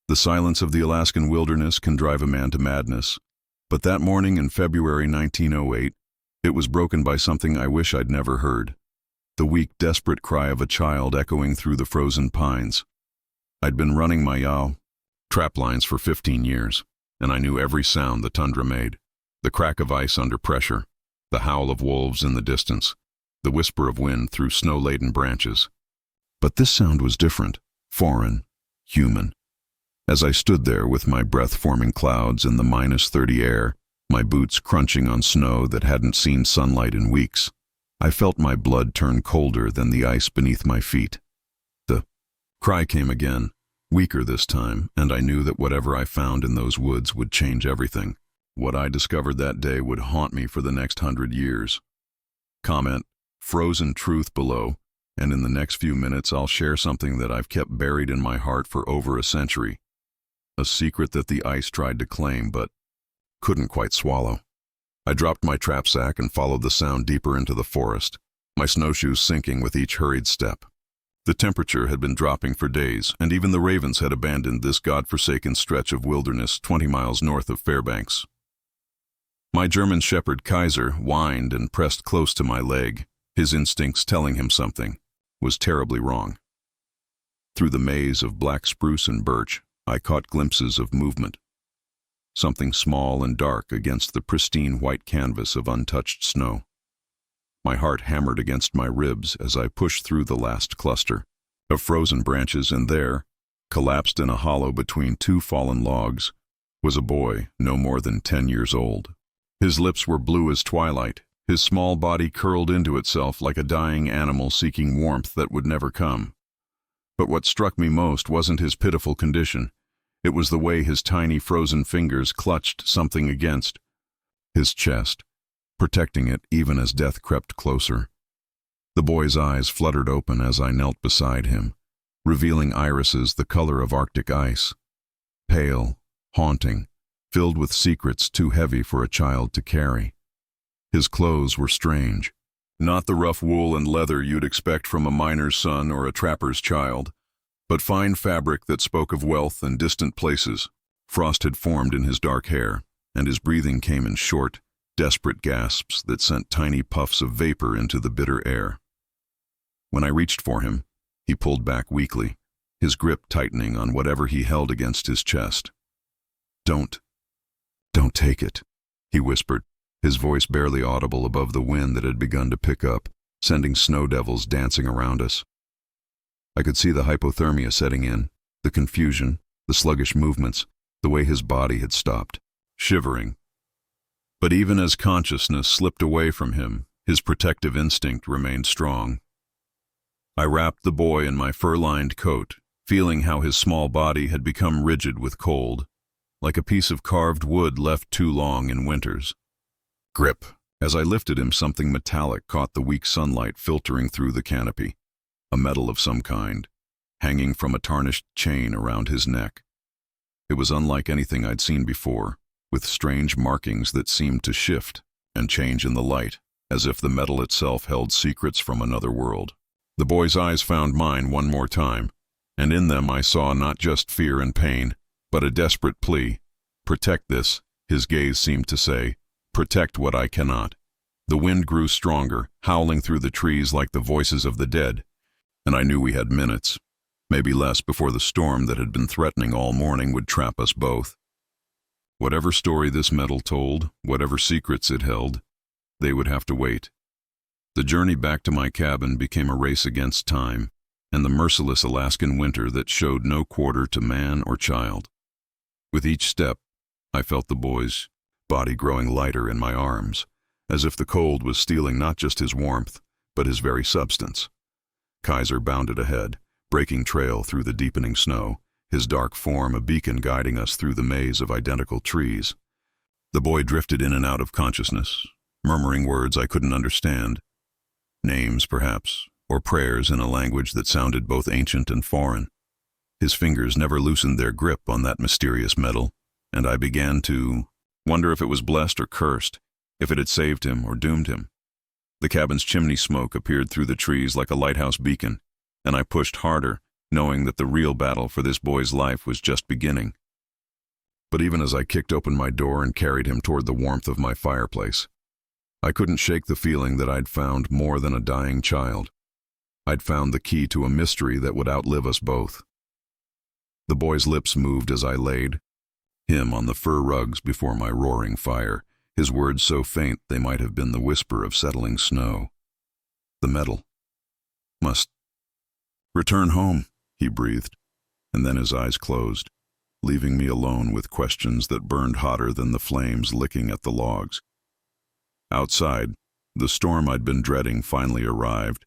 The silence of the Alaskan wilderness can drive a man to madness. But that morning in February 1908, it was broken by something I wish I'd never heard. The weak, desperate cry of a child echoing through the frozen pines. I'd been running my trap lines for 15 years, and I knew every sound the tundra made. The crack of ice under pressure, the howl of wolves in the distance, the whisper of wind through snow-laden branches. But this sound was different, foreign, human. As I stood there with my breath forming clouds in the -30 air, my boots crunching on snow that hadn't seen sunlight in weeks, I felt my blood turn colder than the ice beneath my feet. The cry came again, weaker this time, and I knew that whatever I found in those woods would change everything. What I discovered that day would haunt me for the next 100 years. Comment, frozen truth below, and in the next few minutes I'll share something that I've kept buried in my heart for over a century. A secret that the ice tried to claim but couldn't quite swallow. I dropped my trap sack and followed the sound deeper into the forest, my snowshoes sinking with each hurried step. The temperature had been dropping for days, and even the ravens had abandoned this godforsaken stretch of wilderness 20 miles north of Fairbanks. My German shepherd Kaiser whined and pressed close to my leg, his instincts telling him something was terribly wrong. Through the maze of black spruce and birch, I caught glimpses of movement. Something small and dark against the pristine white canvas of untouched snow. My heart hammered against my ribs as I pushed through the last cluster of frozen branches, and there, collapsed in a hollow between two fallen logs, was a boy no more than 10 years old. His lips were blue as twilight, his small body curled into itself like a dying animal seeking warmth that would never come. But what struck me most wasn't his pitiful condition. It was the way his tiny frozen fingers clutched something against his chest, protecting it even as death crept closer. The boy's eyes fluttered open as I knelt beside him, revealing irises the color of Arctic ice. Pale, haunting, filled with secrets too heavy for a child to carry. His clothes were strange. Not the rough wool and leather you'd expect from a miner's son or a trapper's child, but fine fabric that spoke of wealth and distant places. Frost had formed in his dark hair, and his breathing came in short, desperate gasps that sent tiny puffs of vapor into the bitter air. When I reached for him, he pulled back weakly, his grip tightening on whatever he held against his chest. Don't take it," he whispered, his voice barely audible above the wind that had begun to pick up, sending snow devils dancing around us. I could see the hypothermia setting in, the confusion, the sluggish movements, the way his body had stopped, shivering. But even as consciousness slipped away from him, his protective instinct remained strong. I wrapped the boy in my fur-lined coat, feeling how his small body had become rigid with cold, like a piece of carved wood left too long in winters. Grip. As I lifted him, something metallic caught the weak sunlight filtering through the canopy, a metal of some kind, hanging from a tarnished chain around his neck. It was unlike anything I'd seen before, with strange markings that seemed to shift and change in the light, as if the metal itself held secrets from another world. The boy's eyes found mine one more time, and in them I saw not just fear and pain, but a desperate plea. "Protect this," his gaze seemed to say. "Protect what I cannot." The wind grew stronger, howling through the trees like the voices of the dead, and I knew we had minutes, maybe less, before the storm that had been threatening all morning would trap us both. Whatever story this metal told, whatever secrets it held, they would have to wait. The journey back to my cabin became a race against time, and the merciless Alaskan winter that showed no quarter to man or child. With each step, I felt the boy's body growing lighter in my arms, as if the cold was stealing not just his warmth, but his very substance. Kaiser bounded ahead, breaking trail through the deepening snow, his dark form a beacon guiding us through the maze of identical trees. The boy drifted in and out of consciousness, murmuring words I couldn't understand. Names, perhaps, or prayers in a language that sounded both ancient and foreign. His fingers never loosened their grip on that mysterious metal, and I began to wonder if it was blessed or cursed, if it had saved him or doomed him. The cabin's chimney smoke appeared through the trees like a lighthouse beacon, and I pushed harder, knowing that the real battle for this boy's life was just beginning. But even as I kicked open my door and carried him toward the warmth of my fireplace, I couldn't shake the feeling that I'd found more than a dying child. I'd found the key to a mystery that would outlive us both. The boy's lips moved as I laid him on the fur rugs before my roaring fire, his words so faint they might have been the whisper of settling snow. The metal must return home, he breathed, and then his eyes closed, leaving me alone with questions that burned hotter than the flames licking at the logs. Outside, the storm I'd been dreading finally arrived,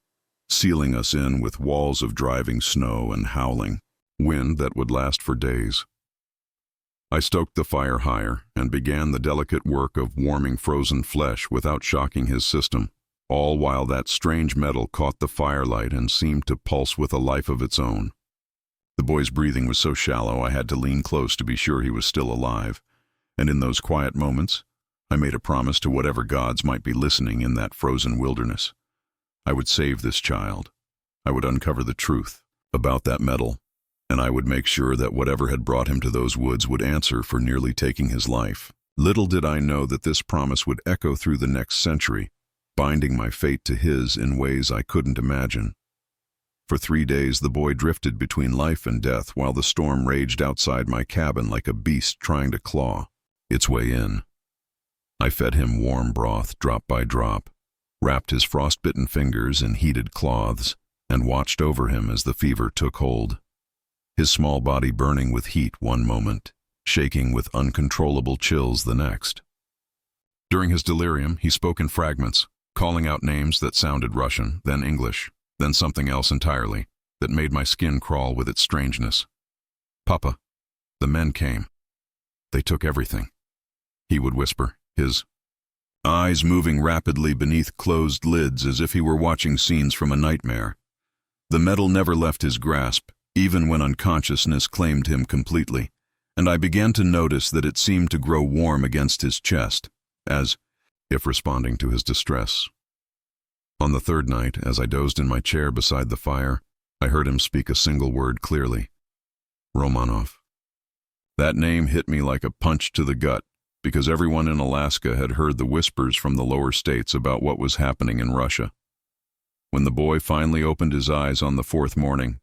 sealing us in with walls of driving snow and howling wind that would last for days. I stoked the fire higher and began the delicate work of warming frozen flesh without shocking his system, all while that strange metal caught the firelight and seemed to pulse with a life of its own. The boy's breathing was so shallow I had to lean close to be sure he was still alive, and in those quiet moments, I made a promise to whatever gods might be listening in that frozen wilderness. I would save this child. I would uncover the truth about that metal, and I would make sure that whatever had brought him to those woods would answer for nearly taking his life. Little did I know that this promise would echo through the next century, binding my fate to his in ways I couldn't imagine. For 3 days the boy drifted between life and death while the storm raged outside my cabin like a beast trying to claw its way in. I fed him warm broth drop by drop, wrapped his frostbitten fingers in heated cloths, and watched over him as the fever took hold. His small body burning with heat one moment, shaking with uncontrollable chills the next. During his delirium, he spoke in fragments, calling out names that sounded Russian, then English, then something else entirely, that made my skin crawl with its strangeness. "Papa, the men came. They took everything," he would whisper, his eyes moving rapidly beneath closed lids as if he were watching scenes from a nightmare. The metal never left his grasp, even when unconsciousness claimed him completely, and I began to notice that it seemed to grow warm against his chest, as if responding to his distress. On the third night, as I dozed in my chair beside the fire, I heard him speak a single word clearly. Romanov. That name hit me like a punch to the gut, because everyone in Alaska had heard the whispers from the lower states about what was happening in Russia. When the boy finally opened his eyes on the fourth morning,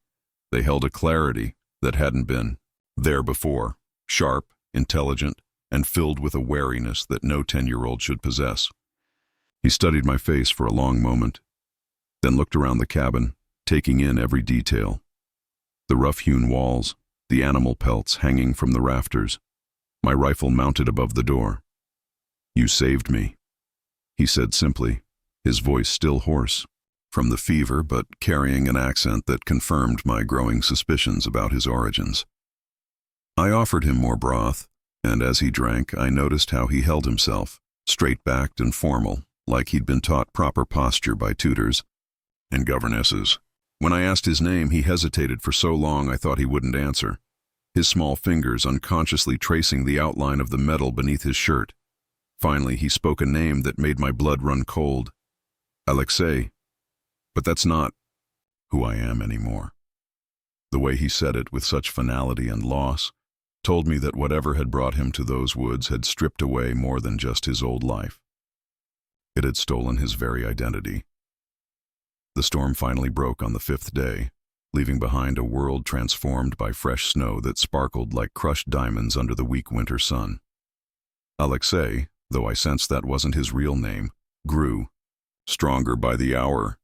they held a clarity that hadn't been there before, sharp, intelligent, and filled with a wariness that no 10-year-old should possess. He studied my face for a long moment, then looked around the cabin, taking in every detail. The rough-hewn walls, the animal pelts hanging from the rafters, my rifle mounted above the door. "You saved me," he said simply, his voice still hoarse from the fever but carrying an accent that confirmed my growing suspicions about his origins. I offered him more broth, and as he drank, I noticed how he held himself, straight-backed and formal, like he'd been taught proper posture by tutors and governesses. When I asked his name, he hesitated for so long I thought he wouldn't answer, his small fingers unconsciously tracing the outline of the metal beneath his shirt. Finally, he spoke a name that made my blood run cold. Alexei. But that's not who I am anymore. The way he said it with such finality and loss told me that whatever had brought him to those woods had stripped away more than just his old life. It had stolen his very identity. The storm finally broke on the 5th day, leaving behind a world transformed by fresh snow that sparkled like crushed diamonds under the weak winter sun. Alexei, though I sensed that wasn't his real name, grew, stronger by the hour,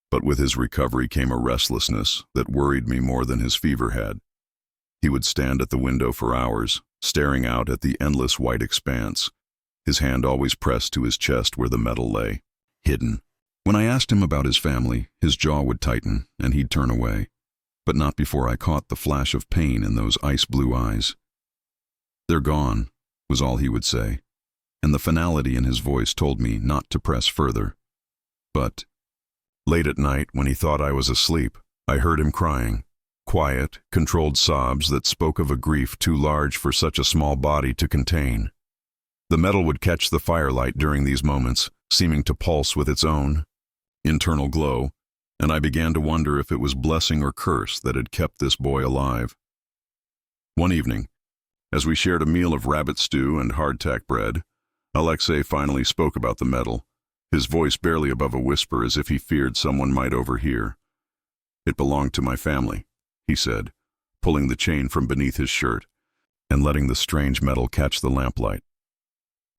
but with his recovery came a restlessness that worried me more than his fever had. He would stand at the window for hours, staring out at the endless white expanse, his hand always pressed to his chest where the metal lay, hidden. When I asked him about his family, his jaw would tighten and he'd turn away, but not before I caught the flash of pain in those ice-blue eyes. "They're gone," was all he would say, and the finality in his voice told me not to press further. But late at night, when he thought I was asleep, I heard him crying, quiet, controlled sobs that spoke of a grief too large for such a small body to contain. The metal would catch the firelight during these moments, seeming to pulse with its own internal glow, and I began to wonder if it was blessing or curse that had kept this boy alive. One evening, as we shared a meal of rabbit stew and hardtack bread, Alexei finally spoke about the medal, his voice barely above a whisper as if he feared someone might overhear. "It belonged to my family," he said, pulling the chain from beneath his shirt and letting the strange metal catch the lamplight.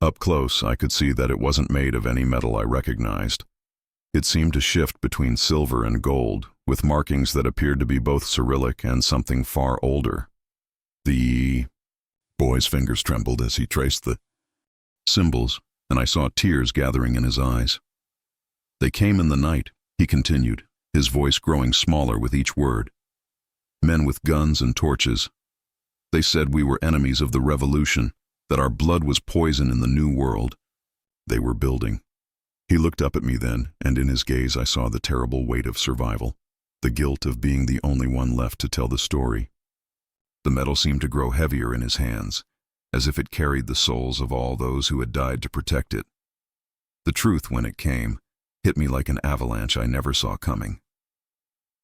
Up close, I could see that it wasn't made of any metal I recognized. It seemed to shift between silver and gold, with markings that appeared to be both Cyrillic and something far older. The boy's fingers trembled as he traced the symbols, and I saw tears gathering in his eyes. "They came in the night," he continued, his voice growing smaller with each word. "Men with guns and torches. They said we were enemies of the revolution, that our blood was poison in the new world they were building." He looked up at me then, and in his gaze I saw the terrible weight of survival, the guilt of being the only one left to tell the story. The metal seemed to grow heavier in his hands, as if it carried the souls of all those who had died to protect it. The truth, when it came, hit me like an avalanche I never saw coming.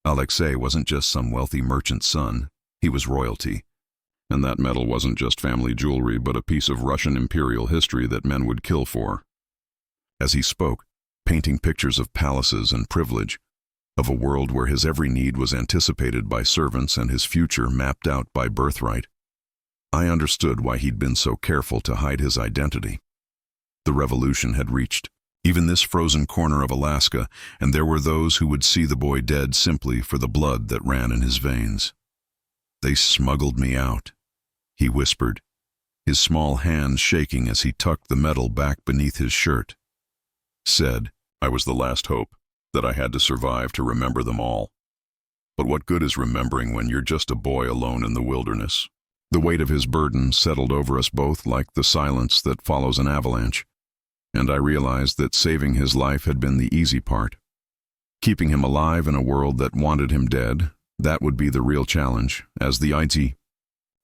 Alexei wasn't just some wealthy merchant's son, he was royalty. And that medal wasn't just family jewelry, but a piece of Russian imperial history that men would kill for. As he spoke, painting pictures of palaces and privilege, of a world where his every need was anticipated by servants and his future mapped out by birthright, I understood why he'd been so careful to hide his identity. The revolution had reached even this frozen corner of Alaska, and there were those who would see the boy dead simply for the blood that ran in his veins. "They smuggled me out," he whispered, his small hands shaking as he tucked the medal back beneath his shirt. "Said I was the last hope, that I had to survive to remember them all. But what good is remembering when you're just a boy alone in the wilderness?" The weight of his burden settled over us both like the silence that follows an avalanche, and I realized that saving his life had been the easy part. Keeping him alive in a world that wanted him dead, that would be the real challenge. As the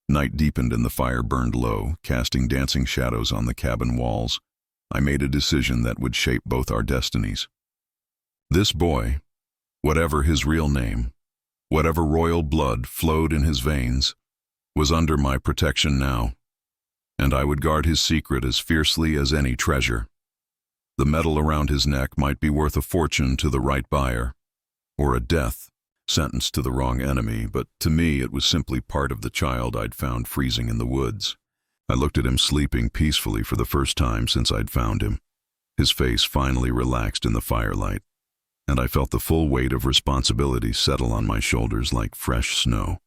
night deepened and the fire burned low, casting dancing shadows on the cabin walls, I made a decision that would shape both our destinies. This boy, whatever his real name, whatever royal blood flowed in his veins, was under my protection now, and I would guard his secret as fiercely as any treasure. The medal around his neck might be worth a fortune to the right buyer, or a death sentence to the wrong enemy, but to me it was simply part of the child I'd found freezing in the woods. I looked at him sleeping peacefully for the first time since I'd found him. His face finally relaxed in the firelight, and I felt the full weight of responsibility settle on my shoulders like fresh snow.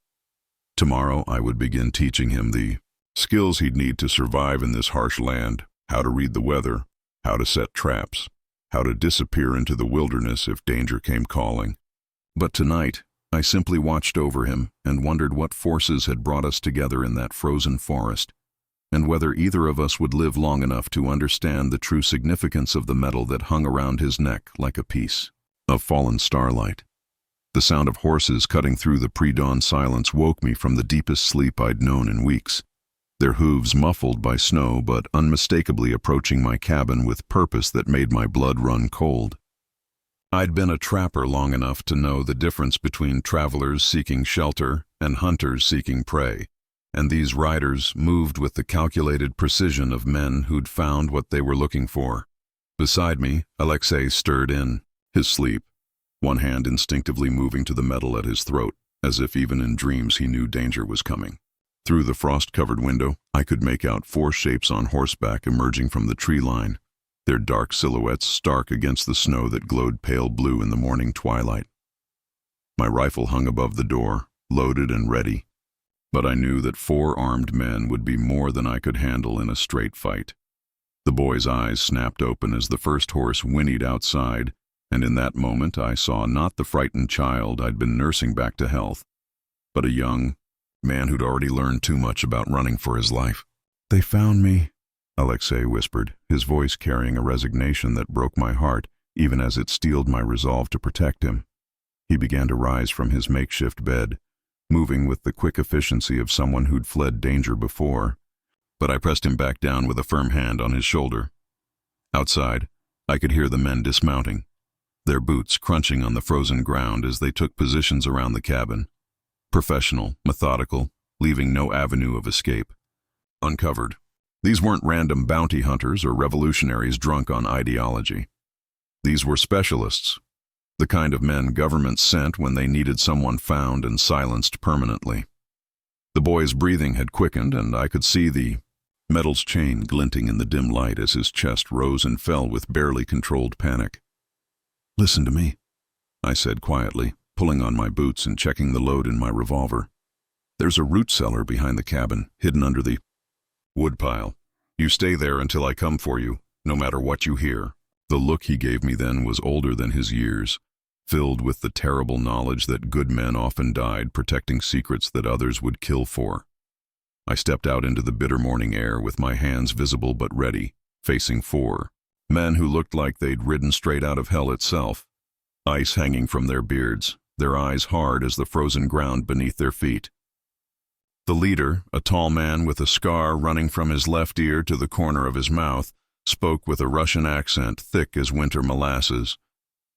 Tomorrow I would begin teaching him the skills he'd need to survive in this harsh land, how to read the weather, how to set traps, how to disappear into the wilderness if danger came calling. But tonight, I simply watched over him and wondered what forces had brought us together in that frozen forest, and whether either of us would live long enough to understand the true significance of the medal that hung around his neck like a piece of fallen starlight. The sound of horses cutting through the pre-dawn silence woke me from the deepest sleep I'd known in weeks, their hooves muffled by snow but unmistakably approaching my cabin with purpose that made my blood run cold. I'd been a trapper long enough to know the difference between travelers seeking shelter and hunters seeking prey, and these riders moved with the calculated precision of men who'd found what they were looking for. Beside me, Alexei stirred in his sleep, one hand instinctively moving to the medal at his throat, as if even in dreams he knew danger was coming. Through the frost-covered window, I could make out 4 shapes on horseback emerging from the tree line, their dark silhouettes stark against the snow that glowed pale blue in the morning twilight. My rifle hung above the door, loaded and ready, but I knew that 4 armed men would be more than I could handle in a straight fight. The boy's eyes snapped open as the first horse whinnied outside, and in that moment I saw not the frightened child I'd been nursing back to health, but a young man who'd already learned too much about running for his life. "They found me," Alexei whispered, his voice carrying a resignation that broke my heart, even as it steeled my resolve to protect him. He began to rise from his makeshift bed, moving with the quick efficiency of someone who'd fled danger before, but I pressed him back down with a firm hand on his shoulder. Outside, I could hear the men dismounting. their boots crunching on the frozen ground as they took positions around the cabin. Professional, methodical, leaving no avenue of escape. Uncovered. These weren't random bounty hunters or revolutionaries drunk on ideology. These were specialists, the kind of men governments sent when they needed someone found and silenced permanently. The boy's breathing had quickened, and I could see the metal's chain glinting in the dim light as his chest rose and fell with barely controlled panic. "Listen to me," I said quietly, pulling on my boots and checking the load in my revolver. "There's a root cellar behind the cabin, hidden under the woodpile. You stay there until I come for you, no matter what you hear." The look he gave me then was older than his years, filled with the terrible knowledge that good men often died protecting secrets that others would kill for. I stepped out into the bitter morning air with my hands visible but ready, facing four men who looked like they'd ridden straight out of hell itself, ice hanging from their beards, their eyes hard as the frozen ground beneath their feet. The leader, a tall man with a scar running from his left ear to the corner of his mouth, spoke with a Russian accent thick as winter molasses.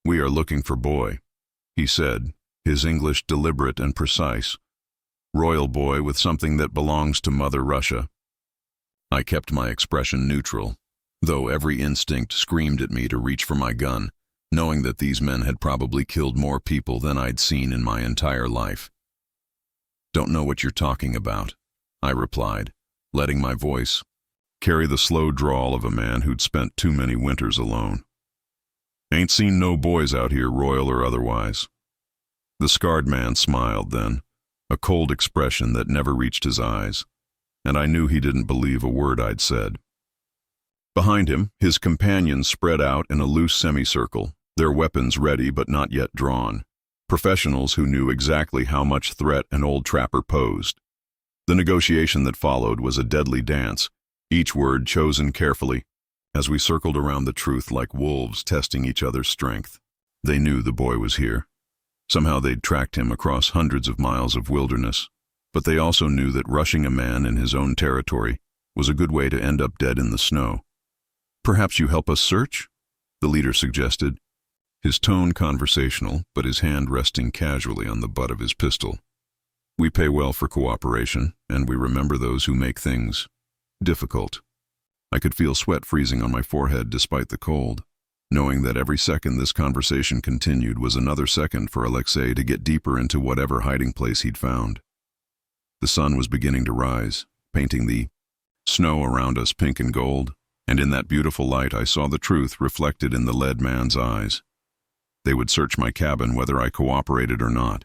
"We are looking for boy," he said, his English deliberate and precise. "Royal boy with something that belongs to Mother Russia." I kept my expression neutral, though every instinct screamed at me to reach for my gun, knowing that these men had probably killed more people than I'd seen in my entire life. "Don't know what you're talking about," I replied, letting my voice carry the slow drawl of a man who'd spent too many winters alone. "Ain't seen no boys out here, royal or otherwise." The scarred man smiled then, a cold expression that never reached his eyes, and I knew he didn't believe a word I'd said. Behind him, his companions spread out in a loose semicircle, their weapons ready but not yet drawn, professionals who knew exactly how much threat an old trapper posed. The negotiation that followed was a deadly dance, each word chosen carefully, as we circled around the truth like wolves testing each other's strength. They knew the boy was here. Somehow they'd tracked him across hundreds of miles of wilderness, but they also knew that rushing a man in his own territory was a good way to end up dead in the snow. "Perhaps you help us search?" the leader suggested, his tone conversational, but his hand resting casually on the butt of his pistol. "We pay well for cooperation, and we remember those who make things difficult." I could feel sweat freezing on my forehead despite the cold, knowing that every second this conversation continued was another second for Alexei to get deeper into whatever hiding place he'd found. The sun was beginning to rise, painting the snow around us pink and gold, and in that beautiful light I saw the truth reflected in the lead man's eyes. They would search my cabin whether I cooperated or not,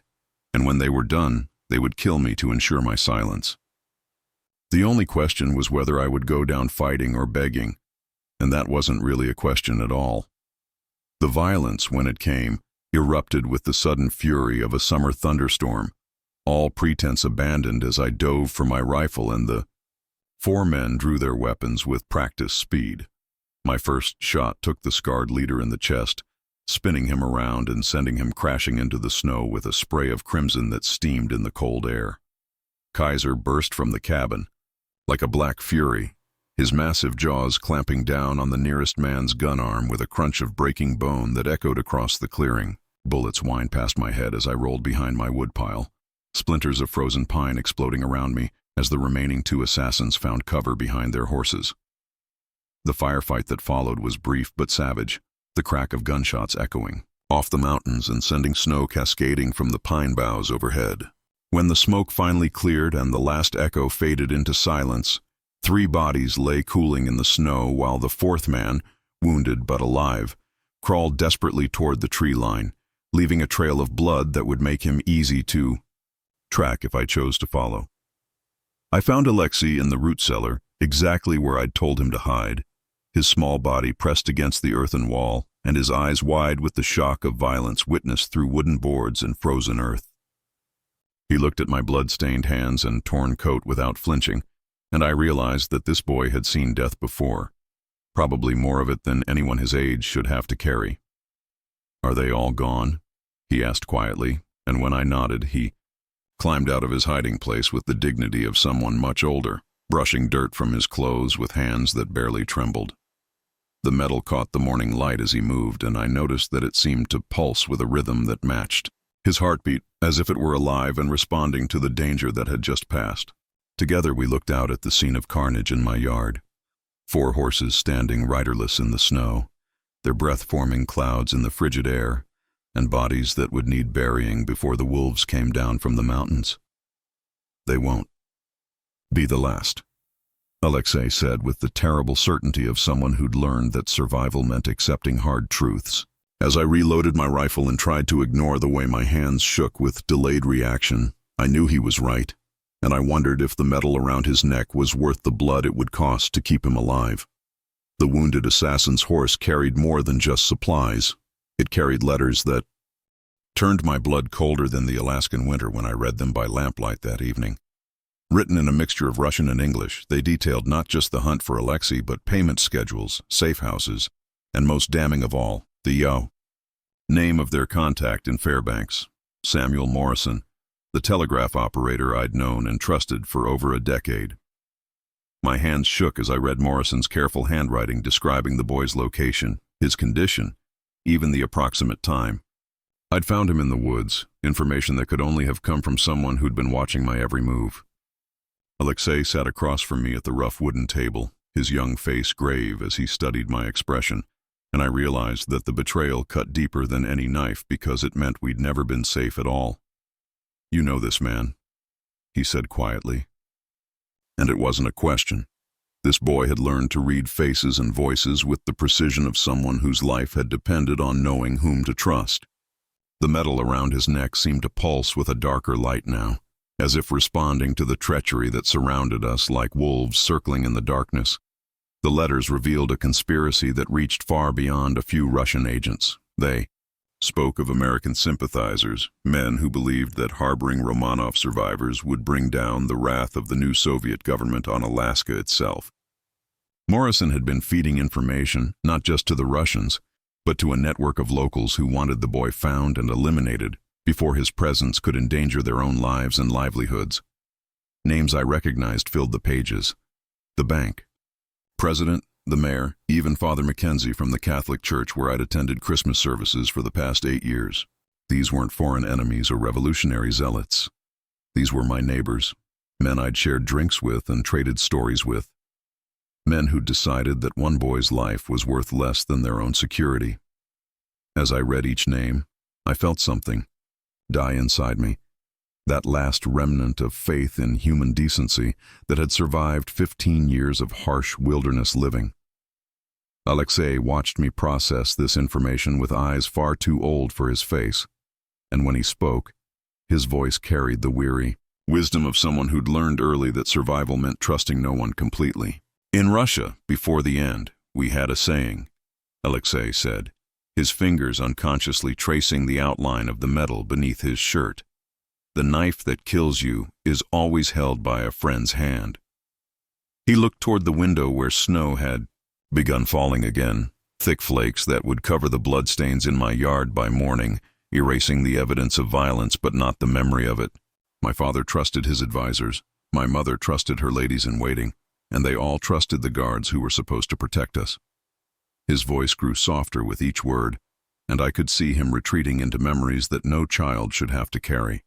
and when they were done, they would kill me to ensure my silence. The only question was whether I would go down fighting or begging, and that wasn't really a question at all. The violence, when it came, erupted with the sudden fury of a summer thunderstorm, all pretense abandoned as I dove for my rifle, and the four men drew their weapons with practiced speed. My first shot took the scarred leader in the chest, spinning him around and sending him crashing into the snow with a spray of crimson that steamed in the cold air. Kaiser burst from the cabin, like a black fury, his massive jaws clamping down on the nearest man's gun arm with a crunch of breaking bone that echoed across the clearing. Bullets whined past my head as I rolled behind my woodpile, splinters of frozen pine exploding around me as the remaining two assassins found cover behind their horses. The firefight that followed was brief but savage, the crack of gunshots echoing off the mountains and sending snow cascading from the pine boughs overhead. When the smoke finally cleared and the last echo faded into silence, 3 bodies lay cooling in the snow while the fourth man, wounded but alive, crawled desperately toward the tree line, leaving a trail of blood that would make him easy to track if I chose to follow. I found Alexei in the root cellar, exactly where I'd told him to hide, his small body pressed against the earthen wall and his eyes wide with the shock of violence witnessed through wooden boards and frozen earth. He looked at my blood-stained hands and torn coat without flinching, and I realized that this boy had seen death before, probably more of it than anyone his age should have to carry. "Are they all gone?" he asked quietly, and when I nodded, he climbed out of his hiding place with the dignity of someone much older, brushing dirt from his clothes with hands that barely trembled. The metal caught the morning light as he moved, and I noticed that it seemed to pulse with a rhythm that matched his heartbeat, as if it were alive and responding to the danger that had just passed. Together we looked out at the scene of carnage in my yard. 4 horses standing riderless in the snow, their breath forming clouds in the frigid air, and bodies that would need burying before the wolves came down from the mountains. They won't be the last, Alexei said with the terrible certainty of someone who'd learned that survival meant accepting hard truths. As I reloaded my rifle and tried to ignore the way my hands shook with delayed reaction, I knew he was right, and I wondered if the metal around his neck was worth the blood it would cost to keep him alive. The wounded assassin's horse carried more than just supplies. It carried letters that turned my blood colder than the Alaskan winter when I read them by lamplight that evening. Written in a mixture of Russian and English, they detailed not just the hunt for Alexei, but payment schedules, safe houses, and most damning of all, the name of their contact in Fairbanks, Samuel Morrison, the telegraph operator I'd known and trusted for over a decade. My hands shook as I read Morrison's careful handwriting describing the boy's location, his condition, even the approximate time. I'd found him in the woods, information that could only have come from someone who'd been watching my every move. Alexei sat across from me at the rough wooden table, his young face grave as he studied my expression, and I realized that the betrayal cut deeper than any knife because it meant we'd never been safe at all. "You know this man," he said quietly. And it wasn't a question. This boy had learned to read faces and voices with the precision of someone whose life had depended on knowing whom to trust. The metal around his neck seemed to pulse with a darker light now, as if responding to the treachery that surrounded us like wolves circling in the darkness. The letters revealed a conspiracy that reached far beyond a few Russian agents. They spoke of American sympathizers, men who believed that harboring Romanov survivors would bring down the wrath of the new Soviet government on Alaska itself. Morrison had been feeding information, not just to the Russians, but to a network of locals who wanted the boy found and eliminated before his presence could endanger their own lives and livelihoods. Names I recognized filled the pages. The bank, president, the mayor, even Father Mackenzie from the Catholic Church where I'd attended Christmas services for the past 8 years. These weren't foreign enemies or revolutionary zealots. These were my neighbors, men I'd shared drinks with and traded stories with. Men who'd decided that one boy's life was worth less than their own security. As I read each name, I felt something die inside me, that last remnant of faith in human decency that had survived 15 years of harsh wilderness living. Alexei watched me process this information with eyes far too old for his face, and when he spoke, his voice carried the weary wisdom of someone who'd learned early that survival meant trusting no one completely. "In Russia, before the end, we had a saying," Alexei said, his fingers unconsciously tracing the outline of the metal beneath his shirt. "The knife that kills you is always held by a friend's hand." He looked toward the window where snow had begun falling again, thick flakes that would cover the bloodstains in my yard by morning, erasing the evidence of violence but not the memory of it. My father trusted his advisors, my mother trusted her ladies-in-waiting, and they all trusted the guards who were supposed to protect us. His voice grew softer with each word, and I could see him retreating into memories that no child should have to carry.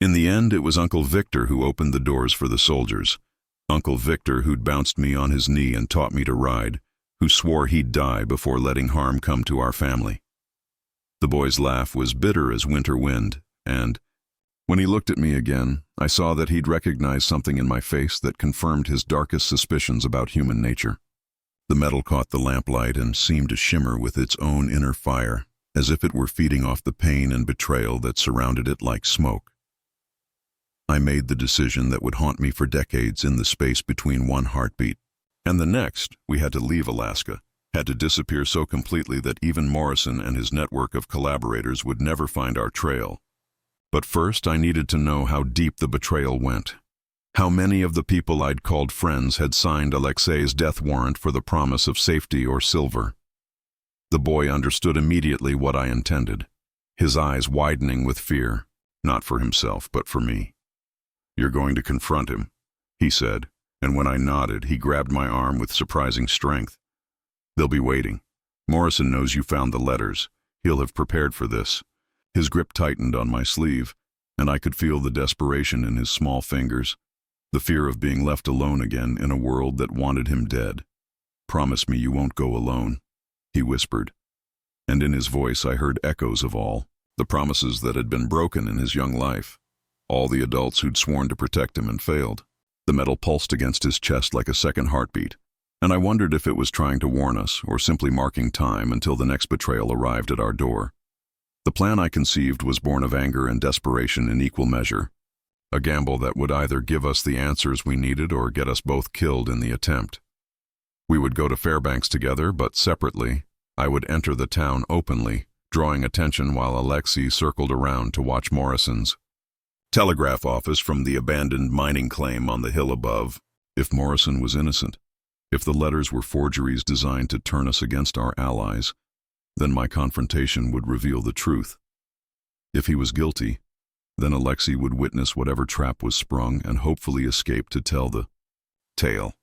In the end, it was Uncle Victor who opened the doors for the soldiers. Uncle Victor who'd bounced me on his knee and taught me to ride, who swore he'd die before letting harm come to our family. The boy's laugh was bitter as winter wind, and when he looked at me again, I saw that he'd recognized something in my face that confirmed his darkest suspicions about human nature. The metal caught the lamplight and seemed to shimmer with its own inner fire, as if it were feeding off the pain and betrayal that surrounded it like smoke. I made the decision that would haunt me for decades in the space between one heartbeat and the next. We had to leave Alaska, had to disappear so completely that even Morrison and his network of collaborators would never find our trail. But first, I needed to know how deep the betrayal went. How many of the people I'd called friends had signed Alexei's death warrant for the promise of safety or silver. The boy understood immediately what I intended, his eyes widening with fear, not for himself, but for me. "You're going to confront him," he said, and when I nodded, he grabbed my arm with surprising strength. They'll be waiting. Morrison knows you found the letters. He'll have prepared for this. His grip tightened on my sleeve, and I could feel the desperation in his small fingers, the fear of being left alone again in a world that wanted him dead. "Promise me you won't go alone," he whispered. And in his voice I heard echoes of all the promises that had been broken in his young life, all the adults who'd sworn to protect him and failed. The metal pulsed against his chest like a second heartbeat, and I wondered if it was trying to warn us or simply marking time until the next betrayal arrived at our door. The plan I conceived was born of anger and desperation in equal measure, a gamble that would either give us the answers we needed or get us both killed in the attempt. We would go to Fairbanks together, but separately. I would enter the town openly, drawing attention while Alexei circled around to watch Morrison's telegraph office from the abandoned mining claim on the hill above. If Morrison was innocent, if the letters were forgeries designed to turn us against our allies, then my confrontation would reveal the truth. If he was guilty, then Alexei would witness whatever trap was sprung and hopefully escape to tell the tale.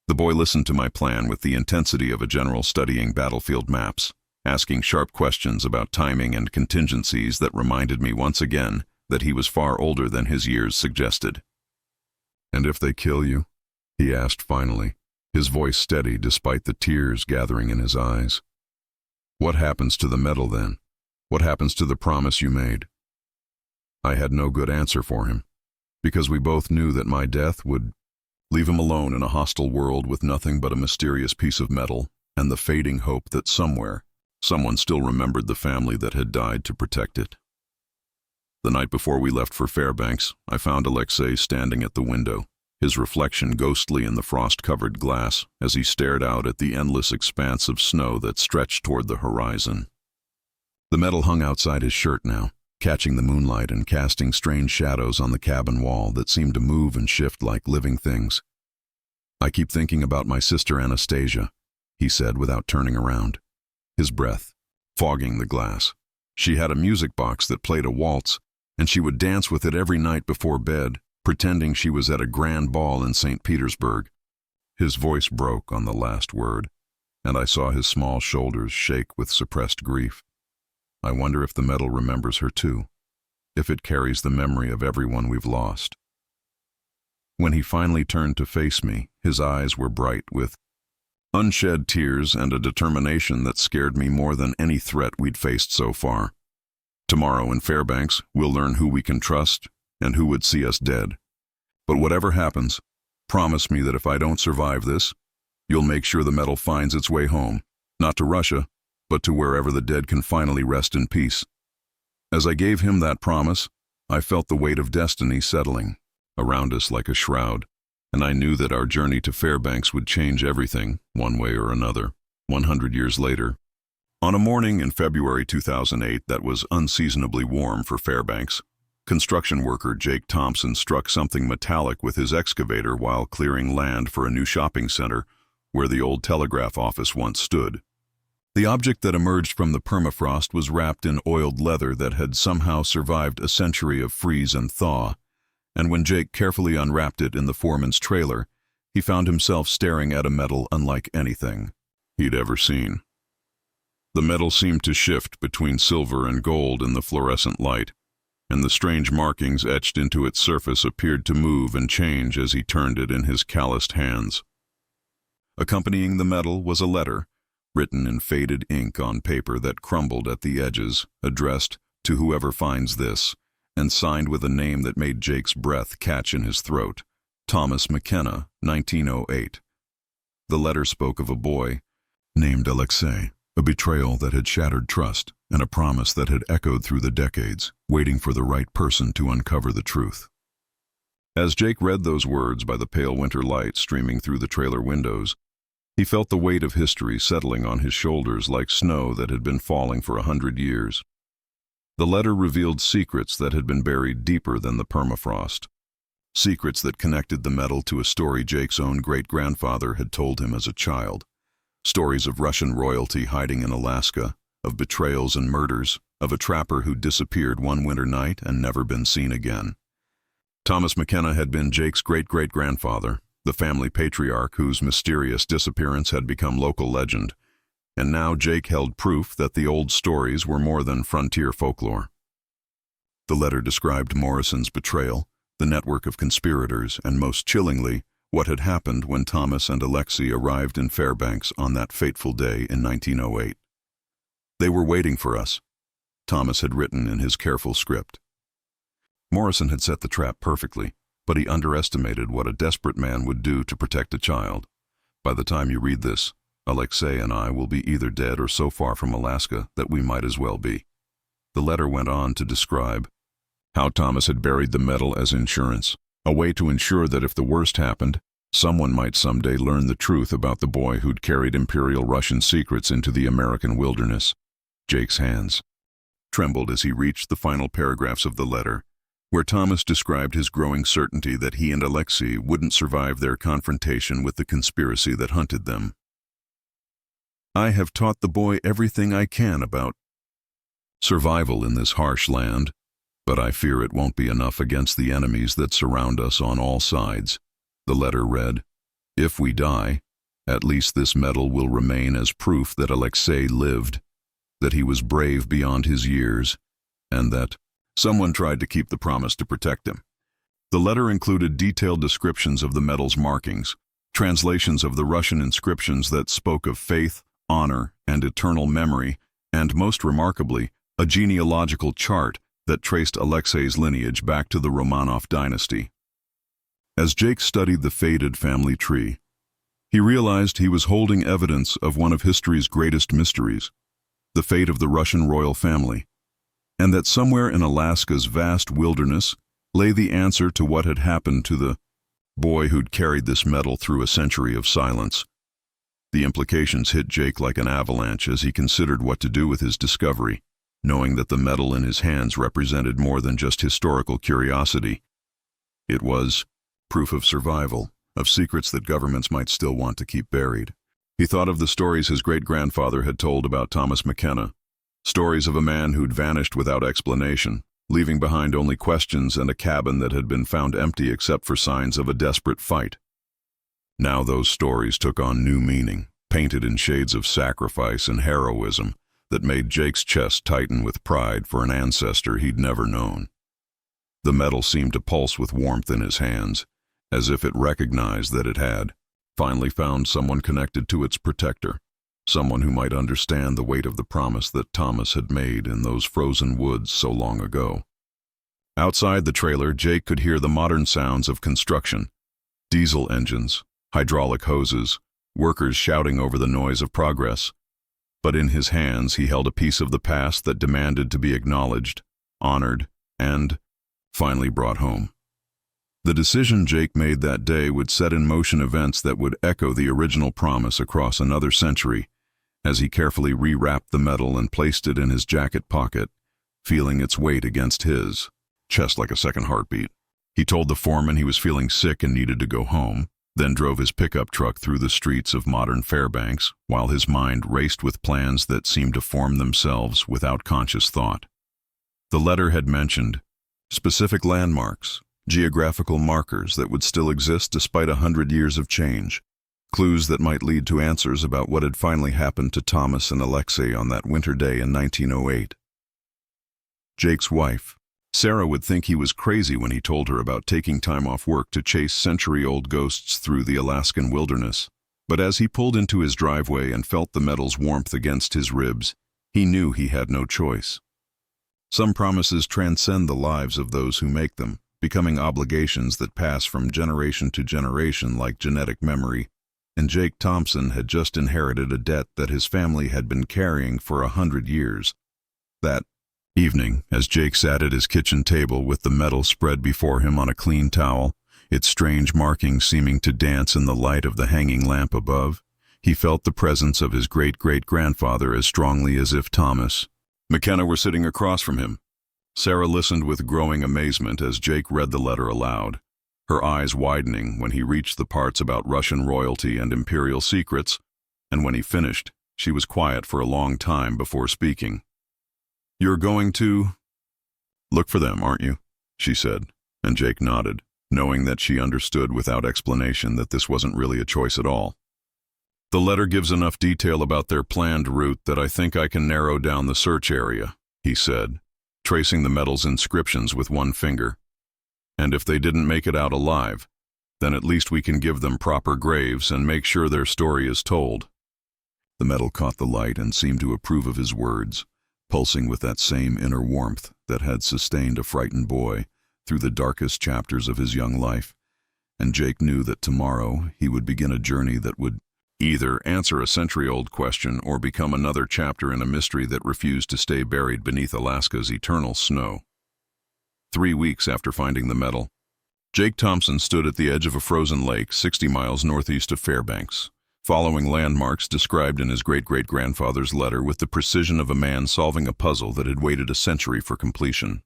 The boy listened to my plan with the intensity of a general studying battlefield maps, asking sharp questions about timing and contingencies that reminded me once again that he was far older than his years suggested. "And if they kill you?" he asked finally, his voice steady despite the tears gathering in his eyes. "What happens to the metal then? What happens to the promise you made?" I had no good answer for him, because we both knew that my death would leave him alone in a hostile world with nothing but a mysterious piece of metal and the fading hope that somewhere, someone still remembered the family that had died to protect it. The night before we left for Fairbanks, I found Alexei standing at the window, his reflection ghostly in the frost-covered glass as he stared out at the endless expanse of snow that stretched toward the horizon. The metal hung outside his shirt now, catching the moonlight and casting strange shadows on the cabin wall that seemed to move and shift like living things. "I keep thinking about my sister Anastasia," he said without turning around, his breath fogging the glass. "She had a music box that played a waltz, and she would dance with it every night before bed, pretending she was at a grand ball in St. Petersburg." His voice broke on the last word, and I saw his small shoulders shake with suppressed grief. I wonder if the metal remembers her too, if it carries the memory of everyone we've lost. When he finally turned to face me, his eyes were bright with unshed tears and a determination that scared me more than any threat we'd faced so far. "Tomorrow in Fairbanks, we'll learn who we can trust and who would see us dead. But whatever happens, promise me that if I don't survive this, you'll make sure the metal finds its way home, not to Russia, but to wherever the dead can finally rest in peace." As I gave him that promise, I felt the weight of destiny settling around us like a shroud, and I knew that our journey to Fairbanks would change everything, one way or another. 100 years later, on a morning in February 2008 that was unseasonably warm for Fairbanks, construction worker Jake Thompson struck something metallic with his excavator while clearing land for a new shopping center where the old telegraph office once stood. The object that emerged from the permafrost was wrapped in oiled leather that had somehow survived a century of freeze and thaw, and when Jake carefully unwrapped it in the foreman's trailer, he found himself staring at a metal unlike anything he'd ever seen. The metal seemed to shift between silver and gold in the fluorescent light, and the strange markings etched into its surface appeared to move and change as he turned it in his calloused hands. Accompanying the metal was a letter, written in faded ink on paper that crumbled at the edges, addressed to whoever finds this, and signed with a name that made Jake's breath catch in his throat, Thomas McKenna, 1908. The letter spoke of a boy named Alexei, a betrayal that had shattered trust, and a promise that had echoed through the decades, waiting for the right person to uncover the truth. As Jake read those words by the pale winter light streaming through the trailer windows, he felt the weight of history settling on his shoulders like snow that had been falling for 100 years. The letter revealed secrets that had been buried deeper than the permafrost, secrets that connected the metal to a story Jake's own great-grandfather had told him as a child, stories of Russian royalty hiding in Alaska, of betrayals and murders, of a trapper who disappeared one winter night and never been seen again. Thomas McKenna had been Jake's great-great-grandfather, the family patriarch whose mysterious disappearance had become local legend, and now Jake held proof that the old stories were more than frontier folklore. The letter described Morrison's betrayal, the network of conspirators, and most chillingly, what had happened when Thomas and Alexei arrived in Fairbanks on that fateful day in 1908. "They were waiting for us," Thomas had written in his careful script. Morrison had set the trap perfectly, but he underestimated what a desperate man would do to protect a child. By the time you read this, Alexei and I will be either dead or so far from Alaska that we might as well be. The letter went on to describe how Thomas had buried the medal as insurance, a way to ensure that if the worst happened, someone might someday learn the truth about the boy who'd carried Imperial Russian secrets into the American wilderness. Jake's hands trembled as he reached the final paragraphs of the letter, where Thomas described his growing certainty that he and Alexei wouldn't survive their confrontation with the conspiracy that hunted them. "I have taught the boy everything I can about survival in this harsh land, but I fear it won't be enough against the enemies that surround us on all sides." The letter read, "If we die, at least this medal will remain as proof that Alexei lived, that he was brave beyond his years, and that someone tried to keep the promise to protect him." The letter included detailed descriptions of the medal's markings, translations of the Russian inscriptions that spoke of faith, honor, and eternal memory, and most remarkably, a genealogical chart that traced Alexei's lineage back to the Romanov dynasty. As Jake studied the faded family tree, he realized he was holding evidence of one of history's greatest mysteries, the fate of the Russian royal family, and that somewhere in Alaska's vast wilderness lay the answer to what had happened to the boy who'd carried this medal through a century of silence. The implications hit Jake like an avalanche as he considered what to do with his discovery, knowing that the medal in his hands represented more than just historical curiosity. It was proof of survival, of secrets that governments might still want to keep buried. He thought of the stories his great-grandfather had told about Thomas McKenna, stories of a man who'd vanished without explanation, leaving behind only questions and a cabin that had been found empty except for signs of a desperate fight. Now those stories took on new meaning, painted in shades of sacrifice and heroism that made Jake's chest tighten with pride for an ancestor he'd never known. The medal seemed to pulse with warmth in his hands, as if it recognized that it had finally found someone connected to its protector, someone who might understand the weight of the promise that Thomas had made in those frozen woods so long ago. Outside the trailer, Jake could hear the modern sounds of construction: diesel engines, hydraulic hoses, workers shouting over the noise of progress. But in his hands he held a piece of the past that demanded to be acknowledged, honored, and finally brought home. The decision Jake made that day would set in motion events that would echo the original promise across another century, as he carefully rewrapped the medal and placed it in his jacket pocket, feeling its weight against his chest like a second heartbeat. He told the foreman he was feeling sick and needed to go home, then drove his pickup truck through the streets of modern Fairbanks, while his mind raced with plans that seemed to form themselves without conscious thought. The letter had mentioned specific landmarks, geographical markers that would still exist despite 100 years of change, clues that might lead to answers about what had finally happened to Thomas and Alexei on that winter day in 1908. Jake's wife, Sarah, would think he was crazy when he told her about taking time off work to chase century-old ghosts through the Alaskan wilderness. But as he pulled into his driveway and felt the medal's warmth against his ribs, he knew he had no choice. Some promises transcend the lives of those who make them, becoming obligations that pass from generation to generation like genetic memory, and Jake Thompson had just inherited a debt that his family had been carrying for 100 years. That evening, as Jake sat at his kitchen table with the medal spread before him on a clean towel, its strange markings seeming to dance in the light of the hanging lamp above, he felt the presence of his great-great-grandfather as strongly as if Thomas McKenna were sitting across from him. Sarah listened with growing amazement as Jake read the letter aloud, her eyes widening when he reached the parts about Russian royalty and imperial secrets, and when he finished, she was quiet for a long time before speaking. "You're going to look for them, aren't you?" she said, and Jake nodded. knowing that she understood without explanation that this wasn't really a choice at all. "The letter gives enough detail about their planned route that I think I can narrow down the search area," he said, tracing the metal's inscriptions with one finger. "And if they didn't make it out alive, then at least we can give them proper graves and make sure their story is told." The metal caught the light and seemed to approve of his words, pulsing with that same inner warmth that had sustained a frightened boy through the darkest chapters of his young life. And Jake knew that tomorrow he would begin a journey that would either answer a century-old question or become another chapter in a mystery that refused to stay buried beneath Alaska's eternal snow. 3 weeks after finding the metal, Jake Thompson stood at the edge of a frozen lake 60 miles northeast of Fairbanks, following landmarks described in his great-great-grandfather's letter with the precision of a man solving a puzzle that had waited a century for completion.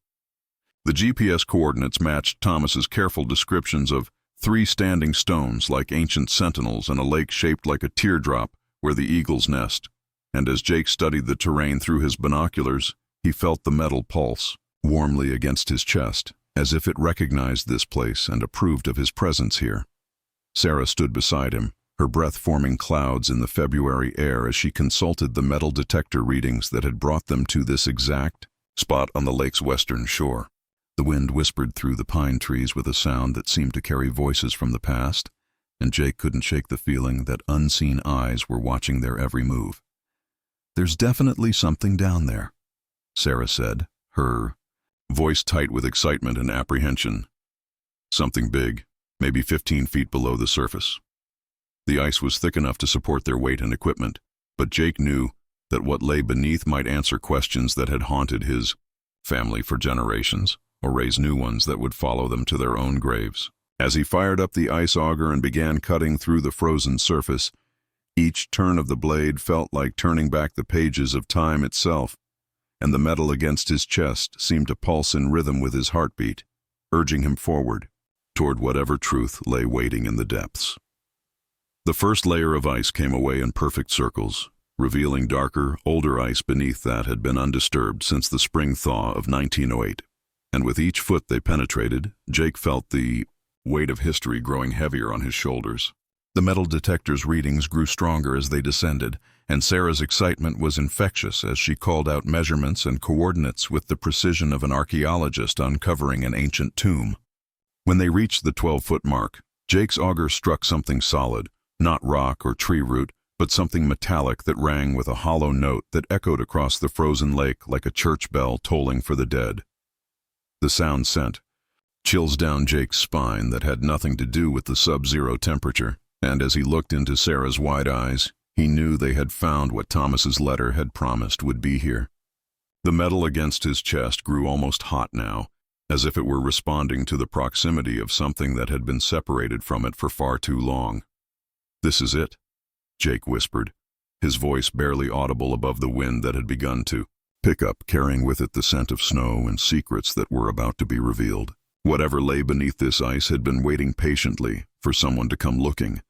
The GPS coordinates matched Thomas's careful descriptions of 3 standing stones like ancient sentinels and a lake shaped like a teardrop where the eagles nest, and as Jake studied the terrain through his binoculars, he felt the metal pulse warmly against his chest, as if it recognized this place and approved of his presence here. Sarah stood beside him, her breath forming clouds in the February air as she consulted the metal detector readings that had brought them to this exact spot on the lake's western shore. The wind whispered through the pine trees with a sound that seemed to carry voices from the past, and Jake couldn't shake the feeling that unseen eyes were watching their every move. "There's definitely something down there," Sarah said, her voice tight with excitement and apprehension. "Something big, maybe 15 feet below the surface." The ice was thick enough to support their weight and equipment, but Jake knew that what lay beneath might answer questions that had haunted his family for generations, or raise new ones that would follow them to their own graves. As he fired up the ice auger and began cutting through the frozen surface, each turn of the blade felt like turning back the pages of time itself, and the metal against his chest seemed to pulse in rhythm with his heartbeat, urging him forward, toward whatever truth lay waiting in the depths. The first layer of ice came away in perfect circles, revealing darker, older ice beneath that had been undisturbed since the spring thaw of 1908. And with each foot they penetrated, Jake felt the weight of history growing heavier on his shoulders. The metal detector's readings grew stronger as they descended, and Sarah's excitement was infectious as she called out measurements and coordinates with the precision of an archaeologist uncovering an ancient tomb. When they reached the 12-foot mark, Jake's auger struck something solid, not rock or tree root, but something metallic that rang with a hollow note that echoed across the frozen lake like a church bell tolling for the dead. The sound sent chills down Jake's spine that had nothing to do with the sub-zero temperature, and as he looked into Sarah's wide eyes, he knew they had found what Thomas's letter had promised would be here. The metal against his chest grew almost hot now, as if it were responding to the proximity of something that had been separated from it for far too long. "This is it," Jake whispered, his voice barely audible above the wind that had begun to pick up, carrying with it the scent of snow and secrets that were about to be revealed. Whatever lay beneath this ice had been waiting patiently for someone to come looking,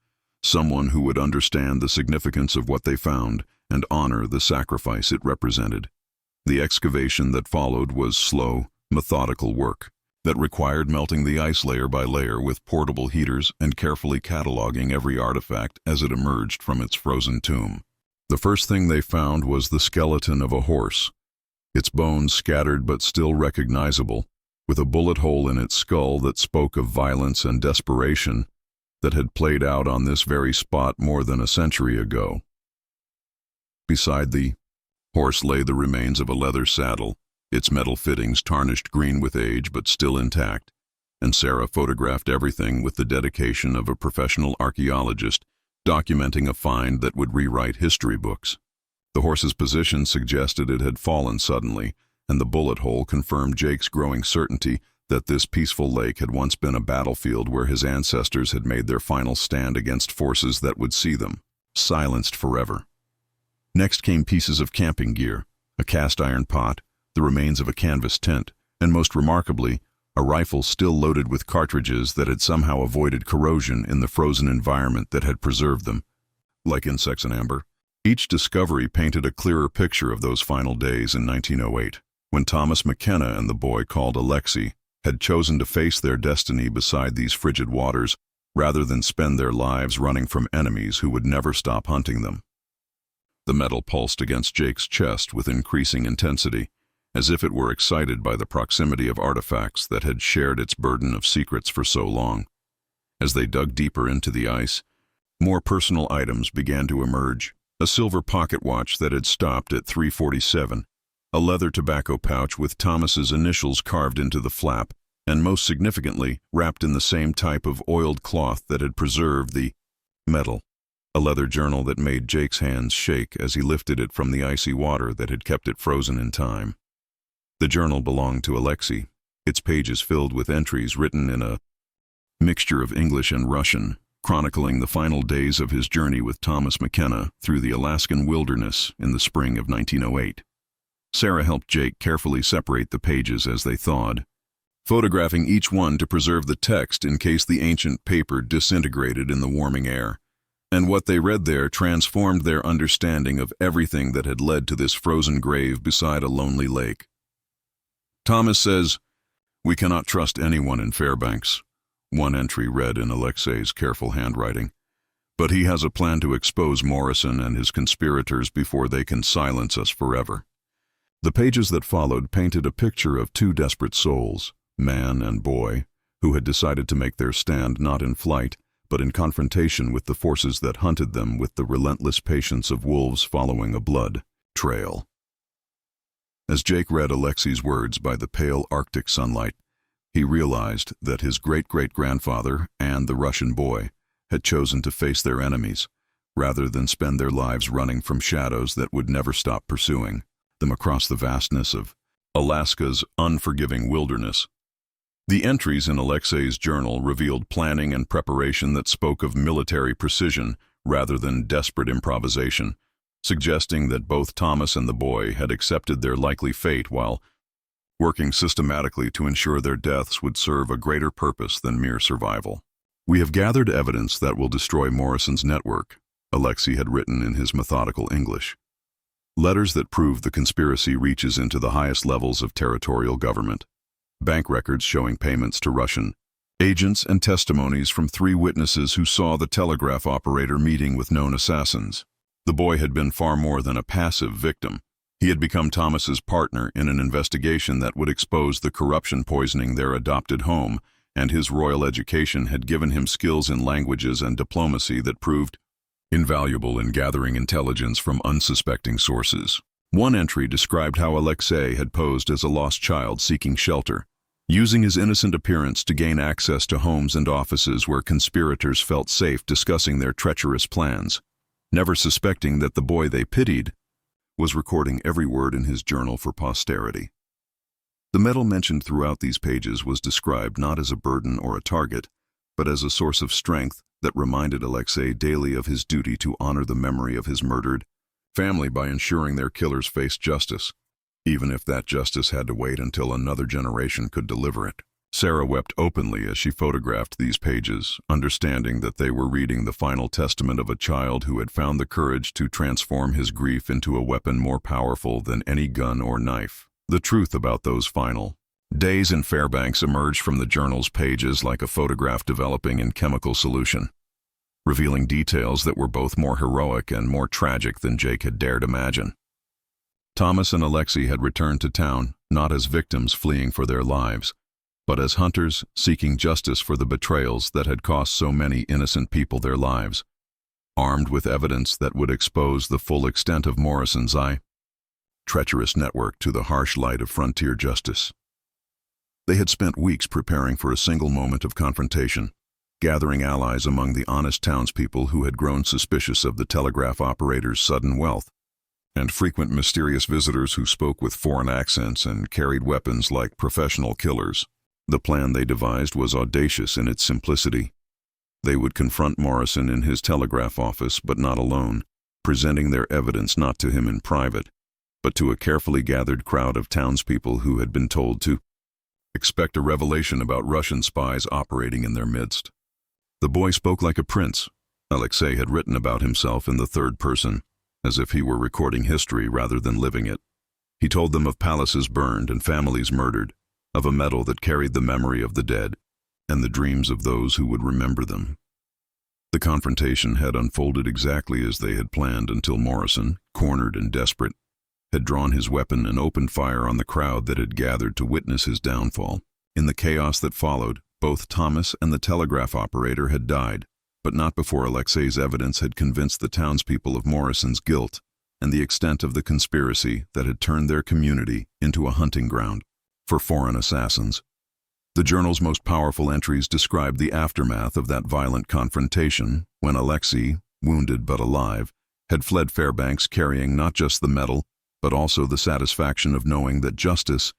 someone who would understand the significance of what they found and honor the sacrifice it represented. The excavation that followed was slow, methodical work that required melting the ice layer by layer with portable heaters and carefully cataloging every artifact as it emerged from its frozen tomb. The first thing they found was the skeleton of a horse, its bones scattered but still recognizable, with a bullet hole in its skull that spoke of violence and desperation that had played out on this very spot more than a century ago. Beside the horse lay the remains of a leather saddle, its metal fittings tarnished green with age but still intact, and Sarah photographed everything with the dedication of a professional archaeologist documenting a find that would rewrite history books. The horse's position suggested it had fallen suddenly, and the bullet hole confirmed Jake's growing certainty that this peaceful lake had once been a battlefield where his ancestors had made their final stand against forces that would see them silenced forever. Next came pieces of camping gear, a cast-iron pot, the remains of a canvas tent, and most remarkably, a rifle still loaded with cartridges that had somehow avoided corrosion in the frozen environment that had preserved them, like insects in amber. Each discovery painted a clearer picture of those final days in 1908, when Thomas McKenna and the boy called Alexei had chosen to face their destiny beside these frigid waters rather than spend their lives running from enemies who would never stop hunting them. The metal pulsed against Jake's chest with increasing intensity, as if it were excited by the proximity of artifacts that had shared its burden of secrets for so long. As they dug deeper into the ice, more personal items began to emerge. A silver pocket watch that had stopped at 347, a leather tobacco pouch with Thomas's initials carved into the flap, and most significantly, wrapped in the same type of oiled cloth that had preserved the metal. A leather journal that made Jake's hands shake as he lifted it from the icy water that had kept it frozen in time. The journal belonged to Alexei, its pages filled with entries written in a mixture of English and Russian, chronicling the final days of his journey with Thomas McKenna through the Alaskan wilderness in the spring of 1908. Sarah helped Jake carefully separate the pages as they thawed, photographing each one to preserve the text in case the ancient paper disintegrated in the warming air. And what they read there transformed their understanding of everything that had led to this frozen grave beside a lonely lake. Thomas says, "We cannot trust anyone in Fairbanks," one entry read in Alexei's careful handwriting. "But he has a plan to expose Morrison and his conspirators before they can silence us forever." The pages that followed painted a picture of two desperate souls, man and boy, who had decided to make their stand not in flight, but in confrontation with the forces that hunted them with the relentless patience of wolves following a blood trail. As Jake read Alexei's words by the pale Arctic sunlight, he realized that his great-great-grandfather and the Russian boy had chosen to face their enemies, rather than spend their lives running from shadows that would never stop pursuing them across the vastness of Alaska's unforgiving wilderness. The entries in Alexei's journal revealed planning and preparation that spoke of military precision rather than desperate improvisation, suggesting that both Thomas and the boy had accepted their likely fate while working systematically to ensure their deaths would serve a greater purpose than mere survival. "We have gathered evidence that will destroy Morrison's network," Alexei had written in his methodical English. Letters that prove the conspiracy reaches into the highest levels of territorial government. Bank records showing payments to Russian agents and testimonies from 3 witnesses who saw the telegraph operator meeting with known assassins. The boy had been far more than a passive victim. He had become Thomas's partner in an investigation that would expose the corruption poisoning their adopted home, and his royal education had given him skills in languages and diplomacy that proved invaluable in gathering intelligence from unsuspecting sources. One entry described how Alexei had posed as a lost child seeking shelter, using his innocent appearance to gain access to homes and offices where conspirators felt safe discussing their treacherous plans, never suspecting that the boy they pitied was recording every word in his journal for posterity. The metal mentioned throughout these pages was described not as a burden or a target, but as a source of strength that reminded Alexei daily of his duty to honor the memory of his murdered family by ensuring their killers faced justice, even if that justice had to wait until another generation could deliver it. Sarah wept openly as she photographed these pages, understanding that they were reading the final testament of a child who had found the courage to transform his grief into a weapon more powerful than any gun or knife. The truth about those final days in Fairbanks emerged from the journal's pages like a photograph developing in chemical solution, revealing details that were both more heroic and more tragic than Jake had dared imagine. Thomas and Alexei had returned to town, not as victims fleeing for their lives, but as hunters seeking justice for the betrayals that had cost so many innocent people their lives, armed with evidence that would expose the full extent of Morrison's treacherous network to the harsh light of frontier justice. They had spent weeks preparing for a single moment of confrontation, gathering allies among the honest townspeople who had grown suspicious of the telegraph operator's sudden wealth, and frequent mysterious visitors who spoke with foreign accents and carried weapons like professional killers. The plan they devised was audacious in its simplicity. They would confront Morrison in his telegraph office, but not alone, presenting their evidence not to him in private, but to a carefully gathered crowd of townspeople who had been told to expect a revelation about Russian spies operating in their midst. The boy spoke like a prince. Alexei had written about himself in the third person, as if he were recording history rather than living it. He told them of palaces burned and families murdered, of a metal that carried the memory of the dead and the dreams of those who would remember them. The confrontation had unfolded exactly as they had planned until Morrison, cornered and desperate, had drawn his weapon and opened fire on the crowd that had gathered to witness his downfall. In the chaos that followed, both Thomas and the telegraph operator had died, but not before Alexei's evidence had convinced the townspeople of Morrison's guilt and the extent of the conspiracy that had turned their community into a hunting ground for foreign assassins. The journal's most powerful entries described the aftermath of that violent confrontation when Alexei, wounded but alive, had fled Fairbanks carrying not just the medal, but also the satisfaction of knowing that justice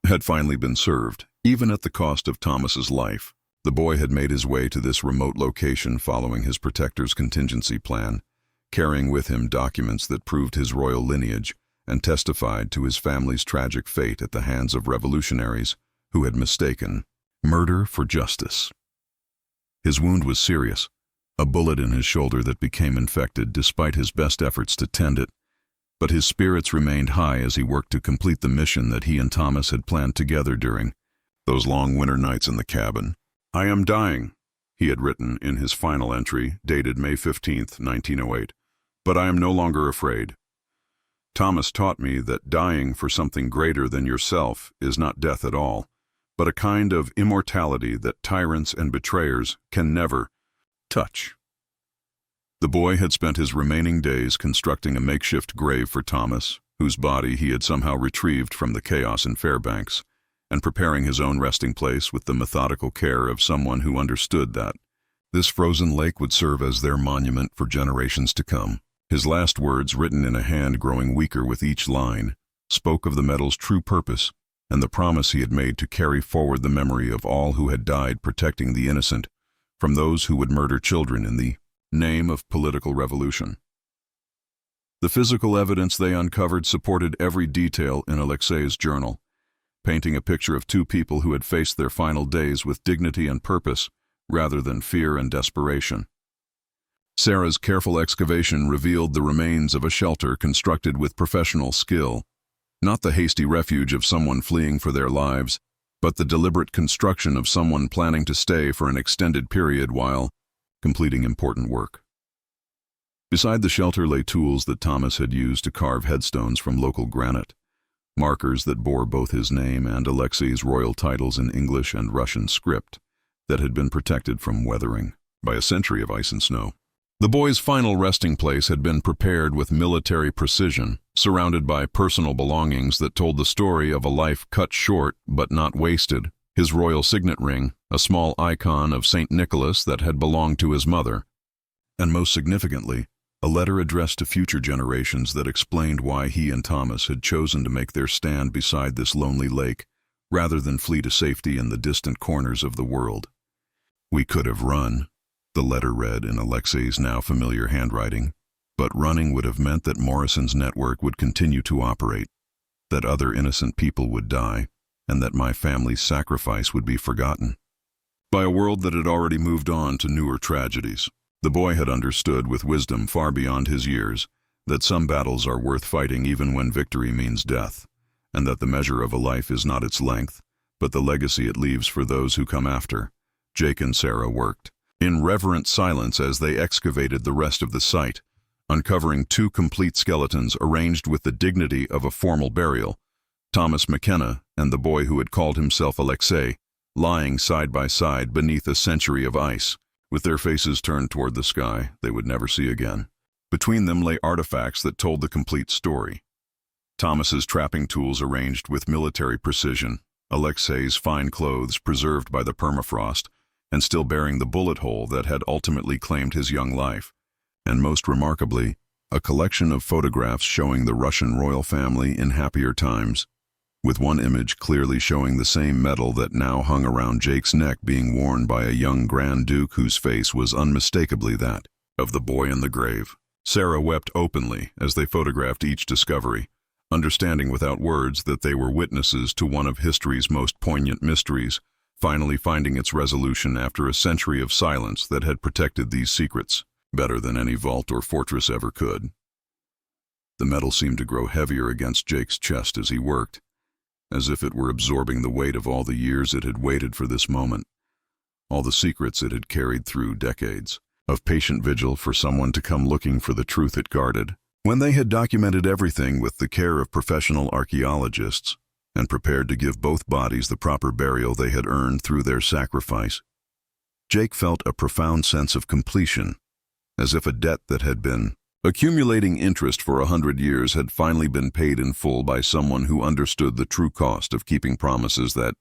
had finally been served, even at the cost of Thomas's life. The boy had made his way to this remote location following his protector's contingency plan, carrying with him documents that proved his royal lineage and testified to his family's tragic fate at the hands of revolutionaries who had mistaken murder for justice. His wound was serious, a bullet in his shoulder that became infected despite his best efforts to tend it, but his spirits remained high as he worked to complete the mission that he and Thomas had planned together during those long winter nights in the cabin. "I am dying," he had written in his final entry, dated May 15, 1908, "but I am no longer afraid. Thomas taught me that dying for something greater than yourself is not death at all, but a kind of immortality that tyrants and betrayers can never touch." The boy had spent his remaining days constructing a makeshift grave for Thomas, whose body he had somehow retrieved from the chaos in Fairbanks, and preparing his own resting place with the methodical care of someone who understood that this frozen lake would serve as their monument for generations to come. His last words, written in a hand growing weaker with each line, spoke of the medal's true purpose and the promise he had made to carry forward the memory of all who had died protecting the innocent from those who would murder children in the name of political revolution. The physical evidence they uncovered supported every detail in Alexei's journal, painting a picture of two people who had faced their final days with dignity and purpose rather than fear and desperation. Sarah's careful excavation revealed the remains of a shelter constructed with professional skill, not the hasty refuge of someone fleeing for their lives, but the deliberate construction of someone planning to stay for an extended period while completing important work. Beside the shelter lay tools that Thomas had used to carve headstones from local granite, markers that bore both his name and Alexei's royal titles in English and Russian script that had been protected from weathering by a century of ice and snow. The boy's final resting place had been prepared with military precision, surrounded by personal belongings that told the story of a life cut short but not wasted. His royal signet ring, a small icon of St. Nicholas that had belonged to his mother, and most significantly, a letter addressed to future generations that explained why he and Thomas had chosen to make their stand beside this lonely lake rather than flee to safety in the distant corners of the world. "We could have run," the letter read in Alexei's now familiar handwriting, "but running would have meant that Morrison's network would continue to operate, that other innocent people would die, and that my family's sacrifice would be forgotten by a world that had already moved on to newer tragedies." The boy had understood with wisdom far beyond his years that some battles are worth fighting even when victory means death, and that the measure of a life is not its length, but the legacy it leaves for those who come after. Jake and Sarah worked in reverent silence as they excavated the rest of the site, uncovering two complete skeletons arranged with the dignity of a formal burial, Thomas McKenna and the boy who had called himself Alexei, lying side by side beneath a century of ice, with their faces turned toward the sky they would never see again. Between them lay artifacts that told the complete story. Thomas's trapping tools arranged with military precision, Alexei's fine clothes preserved by the permafrost, and still bearing the bullet hole that had ultimately claimed his young life, and most remarkably, a collection of photographs showing the Russian royal family in happier times, with one image clearly showing the same medal that now hung around Jake's neck being worn by a young Grand Duke whose face was unmistakably that of the boy in the grave. Sarah wept openly as they photographed each discovery, understanding without words that they were witnesses to one of history's most poignant mysteries, finally finding its resolution after a century of silence that had protected these secrets better than any vault or fortress ever could. The metal seemed to grow heavier against Jake's chest as he worked, as if it were absorbing the weight of all the years it had waited for this moment, all the secrets it had carried through decades of patient vigil for someone to come looking for the truth it guarded. When they had documented everything with the care of professional archaeologists and prepared to give both bodies the proper burial they had earned through their sacrifice, Jake felt a profound sense of completion, as if a debt that had been accumulating interest for 100 years had finally been paid in full by someone who understood the true cost of keeping promises that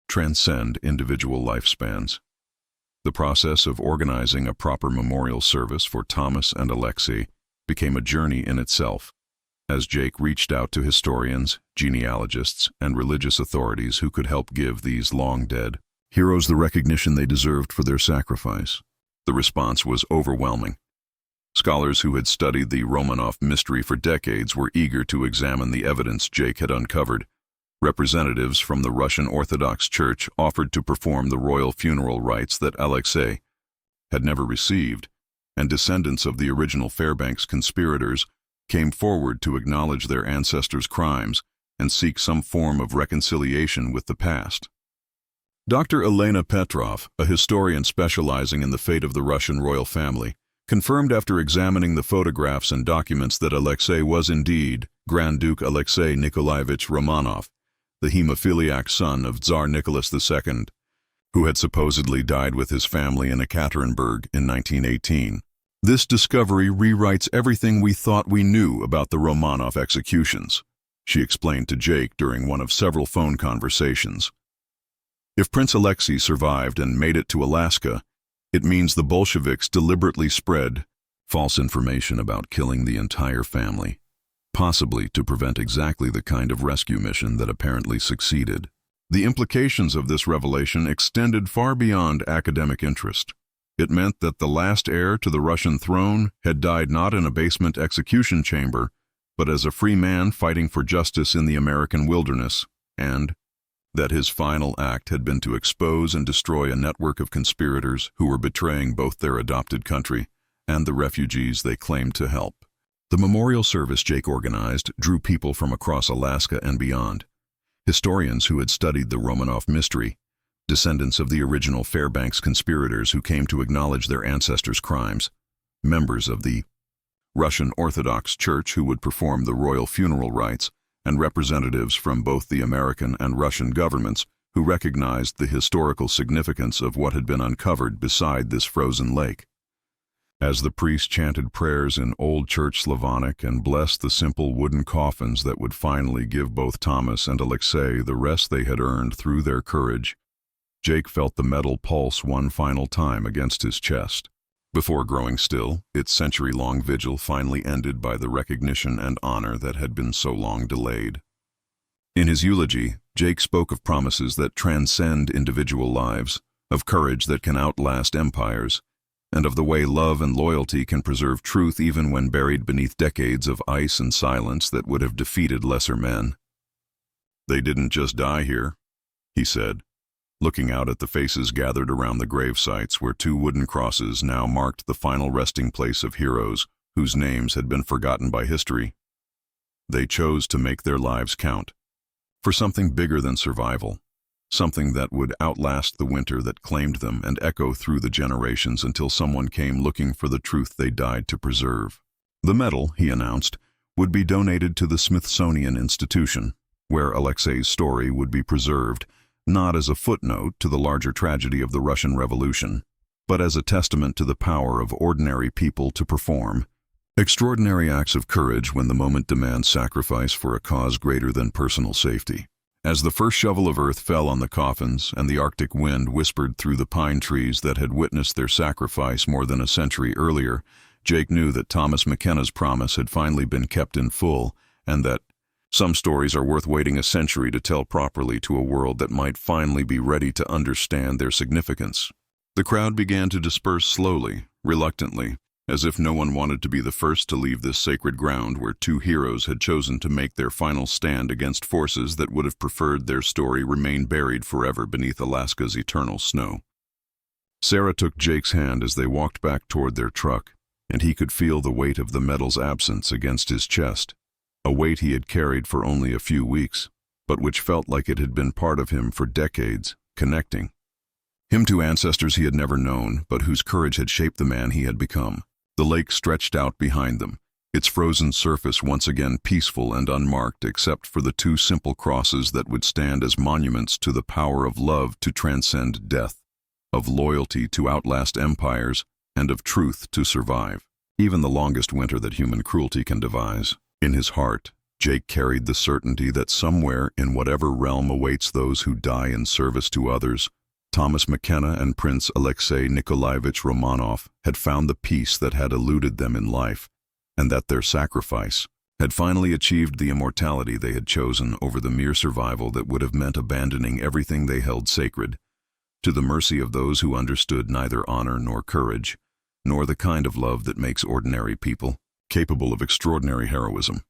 transcend individual lifespans. The process of organizing a proper memorial service for Thomas and Alexei became a journey in itself, as Jake reached out to historians, genealogists, and religious authorities who could help give these long-dead heroes the recognition they deserved for their sacrifice. The response was overwhelming. Scholars who had studied the Romanov mystery for decades were eager to examine the evidence Jake had uncovered. Representatives from the Russian Orthodox Church offered to perform the royal funeral rites that Alexei had never received, and descendants of the original Fairbanks conspirators came forward to acknowledge their ancestors' crimes and seek some form of reconciliation with the past. Dr. Elena Petrov, a historian specializing in the fate of the Russian royal family, confirmed after examining the photographs and documents that Alexei was indeed Grand Duke Alexei Nikolaevich Romanov, the hemophiliac son of Tsar Nicholas II, who had supposedly died with his family in Ekaterinburg in 1918. This discovery rewrites everything we thought we knew about the Romanov executions, she explained to Jake during one of several phone conversations. If Prince Alexei survived and made it to Alaska, it means the Bolsheviks deliberately spread false information about killing the entire family, possibly to prevent exactly the kind of rescue mission that apparently succeeded. The implications of this revelation extended far beyond academic interest. It meant that the last heir to the Russian throne had died not in a basement execution chamber, but as a free man fighting for justice in the American wilderness, and that his final act had been to expose and destroy a network of conspirators who were betraying both their adopted country and the refugees they claimed to help. The memorial service Jake organized drew people from across Alaska and beyond. Historians who had studied the Romanov mystery, descendants of the original Fairbanks conspirators who came to acknowledge their ancestors' crimes, members of the Russian Orthodox Church who would perform the royal funeral rites, and representatives from both the American and Russian governments who recognized the historical significance of what had been uncovered beside this frozen lake. As the priest chanted prayers in Old Church Slavonic and blessed the simple wooden coffins that would finally give both Thomas and Alexei the rest they had earned through their courage, Jake felt the metal pulse one final time against his chest. Before growing still, its century-long vigil finally ended by the recognition and honor that had been so long delayed. In his eulogy, Jake spoke of promises that transcend individual lives, of courage that can outlast empires, and of the way love and loyalty can preserve truth even when buried beneath decades of ice and silence that would have defeated lesser men. "They didn't just die here," he said, looking out at the faces gathered around the grave sites where two wooden crosses now marked the final resting place of heroes whose names had been forgotten by history. They chose to make their lives count, for something bigger than survival, something that would outlast the winter that claimed them and echo through the generations until someone came looking for the truth they died to preserve. The medal, he announced, would be donated to the Smithsonian Institution, where Alexei's story would be preserved, not as a footnote to the larger tragedy of the Russian Revolution, but as a testament to the power of ordinary people to perform extraordinary acts of courage when the moment demands sacrifice for a cause greater than personal safety. As the first shovel of earth fell on the coffins and the Arctic wind whispered through the pine trees that had witnessed their sacrifice more than a century earlier, Jake knew that Thomas McKenna's promise had finally been kept in full, and that some stories are worth waiting a century to tell properly to a world that might finally be ready to understand their significance. The crowd began to disperse slowly, reluctantly, as if no one wanted to be the first to leave this sacred ground where two heroes had chosen to make their final stand against forces that would have preferred their story remain buried forever beneath Alaska's eternal snow. Sarah took Jake's hand as they walked back toward their truck, and he could feel the weight of the medal's absence against his chest, a weight he had carried for only a few weeks, but which felt like it had been part of him for decades, connecting him to ancestors he had never known, but whose courage had shaped the man he had become. The lake stretched out behind them, its frozen surface once again peaceful and unmarked except for the two simple crosses that would stand as monuments to the power of love to transcend death, of loyalty to outlast empires, and of truth to survive, even the longest winter that human cruelty can devise. In his heart, Jake carried the certainty that somewhere in whatever realm awaits those who die in service to others, Thomas McKenna and Prince Alexei Nikolaevich Romanov had found the peace that had eluded them in life, and that their sacrifice had finally achieved the immortality they had chosen over the mere survival that would have meant abandoning everything they held sacred, to the mercy of those who understood neither honor nor courage, nor the kind of love that makes ordinary people capable of extraordinary heroism.